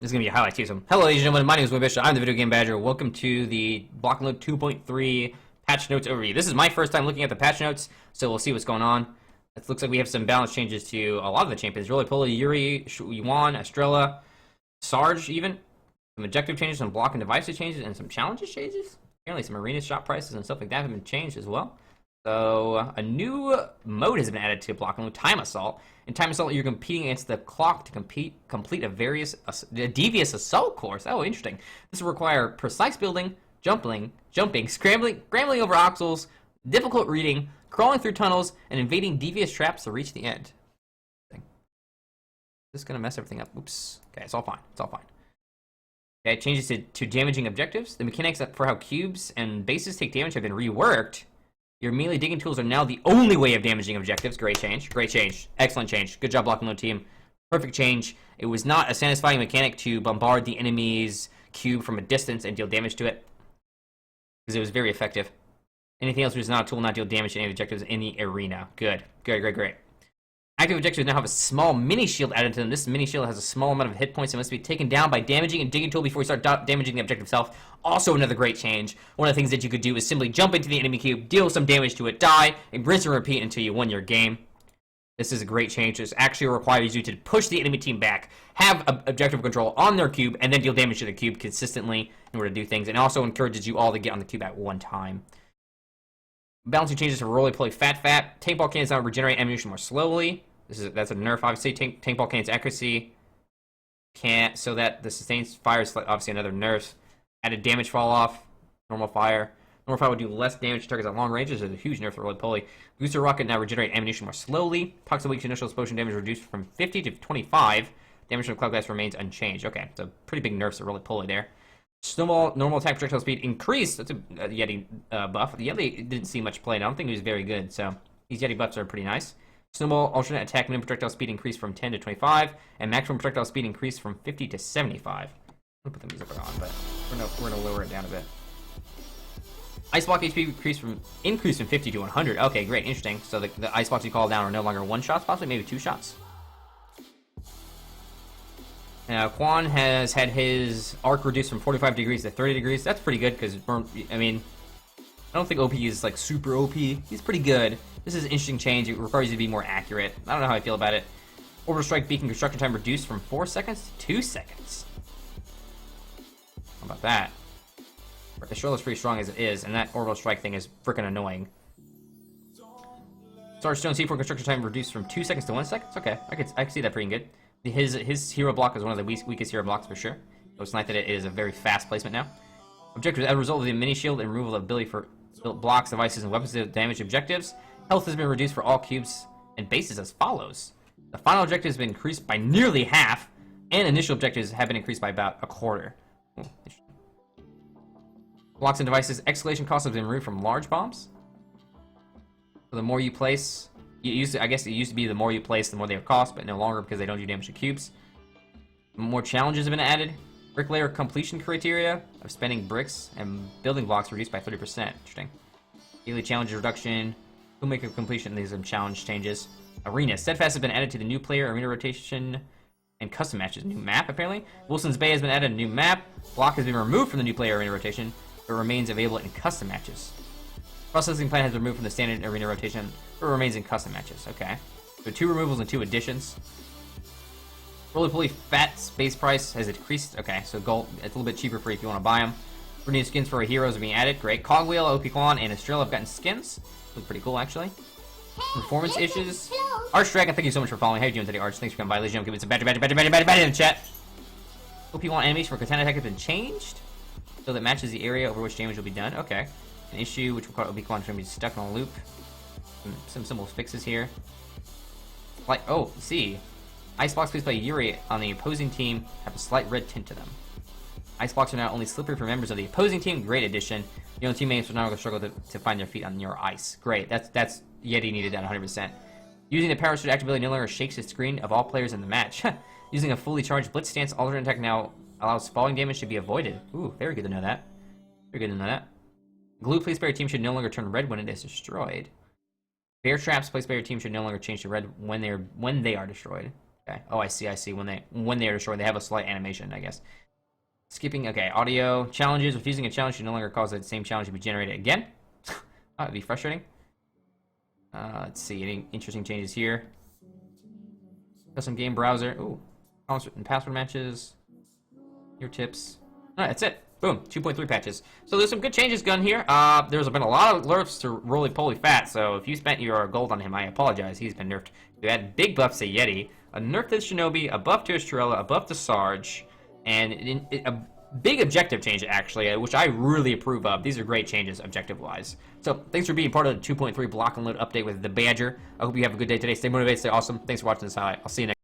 This is going to be a highlight too. So, hello, ladies and gentlemen. My name is Will Bishop. I'm the Video Game Badger. Welcome to the Block and Load 2.3 patch notes overview. This is my first time looking at the patch notes, so we'll see what's going on. It looks like we have some balance changes to a lot of the champions. Roly-Poly, Yuri, Yuan, Estrella, Sarge even. Some objective changes, some block and devices changes, and some challenges changes. Apparently some arena shop prices and stuff like that have been changed as well. So, a new mode has been added to Block and Load, Time Assault. In Time Assault, you're competing against the clock to complete a devious assault course. Oh, interesting. This will require precise building, jumping, scrambling over oxels, difficult reading, crawling through tunnels, and invading devious traps to reach the end. This is going to mess everything up. Oops. Okay, it's all fine. It's all fine. Okay, changes to damaging objectives. The mechanics for how cubes and bases take damage have been reworked. Your melee digging tools are now the only way of damaging objectives. Great change. Great change. Excellent change. Good job, Block and Load team. Perfect change. It was not a satisfying mechanic to bombard the enemy's cube from a distance and deal damage to it, because it was very effective. Anything else was not a tool, not deal damage to any objectives in the arena. Good. Great. Active objectives now have a small mini shield added to them. This mini shield has a small amount of hit points and must be taken down by damaging a digging tool before you start damaging the objective itself. Also another great change. One of the things that you could do is simply jump into the enemy cube, deal some damage to it, die, and rinse and repeat until you win your game. This is a great change. This actually requires you to push the enemy team back, have objective control on their cube, and then deal damage to the cube consistently in order to do things. And also encourages you all to get on the cube at one time. Balancing changes to Roly-Poly Fat. Tank ball cannons now regenerate ammunition more slowly. That's a nerf, obviously. Tank ball cannons accuracy can't, so that the sustained fire is obviously another nerf. Added damage fall off. Normal fire would do less damage to targets at long ranges. Is a huge nerf for Roly-Poly. Booster rocket now regenerate ammunition more slowly. Toxic weak initial explosion damage reduced from 50 to 25. Damage from cloud glass remains unchanged. Okay, so pretty big nerfs to Roly-Poly there. Snowball normal attack projectile speed increased. That's a Yeti buff. The Yeti didn't see much play. I don't think he was very good. So these Yeti buffs are pretty nice. Snowball alternate attack and projectile speed increased from 10 to 25, and maximum projectile speed increased from 50 to 75. I'll put the music on, but we're gonna lower it down a bit. Ice block HP increased from 50 to 100. Okay, great, interesting. So the ice blocks you call down are no longer one shots, possibly maybe two shots. Now Quan has had his arc reduced from 45 degrees to 30 degrees. That's pretty good because I mean, I don't think OP is like super OP. He's pretty good. This is an interesting change. It requires you to be more accurate. I don't know how I feel about it. Orbital Strike Beacon construction time reduced from 4 seconds to 2 seconds. How about that? Estrella's pretty strong as it is, and that Orbital Strike thing is freaking annoying. Sarge Stone C4 construction time reduced from 2 seconds to 1 second. Okay, I can see that pretty good. His hero block is one of the weakest hero blocks for sure. So it's nice that it is a very fast placement now. Objectives as a result of the mini shield and removal of ability for blocks, devices, and weapons to damage objectives. Health has been reduced for all cubes and bases as follows. The final objective has been increased by nearly half, and initial objectives have been increased by about a quarter. Blocks and devices, escalation costs have been removed from large bombs. So the more you place, I guess it used to be the more you place, the more they cost, but no longer because they don't do damage to cubes. More challenges have been added. Bricklayer completion criteria of spending bricks and building blocks reduced by 30%. Interesting. Daily challenge reduction. Toolmaker completion. These are some challenge changes. Arena. Steadfast has been added to the new player arena rotation and custom matches. New map, apparently. Wilson's Bay has been added a new map. Block has been removed from the new player arena rotation, but remains available in custom matches. Processing plant has been removed from the standard arena rotation, but remains in custom matches. Okay. So 2 removals and 2 additions. Roly-Poly Fat's base price has decreased. Okay, so gold, it's a little bit cheaper for you if you want to buy them. New skins for our heroes are being added. Great. Cogwheel, OP Quan, and Estrella have gotten skins. Look pretty cool, actually. Performance issues. Arch Dragon, thank you so much for following. How you doing today, Arch? Thanks for coming by. Ladies and gentlemen, give me some badge in the chat. OP Quan animation for Katana attack has been changed, so that matches the area over which damage will be done. Okay. An issue which will cause OP Quan to be stuck in a loop. Some simple fixes here. Like, oh, see. Ice blocks placed by Yuri on the opposing team have a slight red tint to them. Ice blocks are now only slippery for members of the opposing team. Great addition. Your own teammates are now going to struggle to find their feet on your ice. Great. That's Yeti needed that 100%. Using the power switch activability no longer shakes the screen of all players in the match. Using a fully charged Blitz Stance, alternate attack now allows falling damage to be avoided. Ooh, very good to know that. Very good to know that. Glue placed by your team should no longer turn red when it is destroyed. Bear traps placed by your team should no longer change to red when they are destroyed. Okay. Oh, I see. When they are destroyed, they have a slight animation, I guess. Skipping. Okay. Audio challenges. Refusing a challenge should no longer cause the same challenge to be generated again. That'd be frustrating. Let's see. Any interesting changes here? Custom game browser. Ooh. And password matches. Your tips. Alright, that's it. Boom. 2.3 patches. So there's some good changes done here. There's been a lot of nerfs to Roly Poly Fat, so if you spent your gold on him, I apologize. He's been nerfed. We had big buffs to Yeti, a nerf to Shinobi, a buff to Estrella, a buff to Sarge, and a big objective change, actually, which I really approve of. These are great changes, objective-wise. So thanks for being part of the 2.3 block and load update with the Badger. I hope you have a good day today. Stay motivated, stay awesome. Thanks for watching this highlight. I'll see you next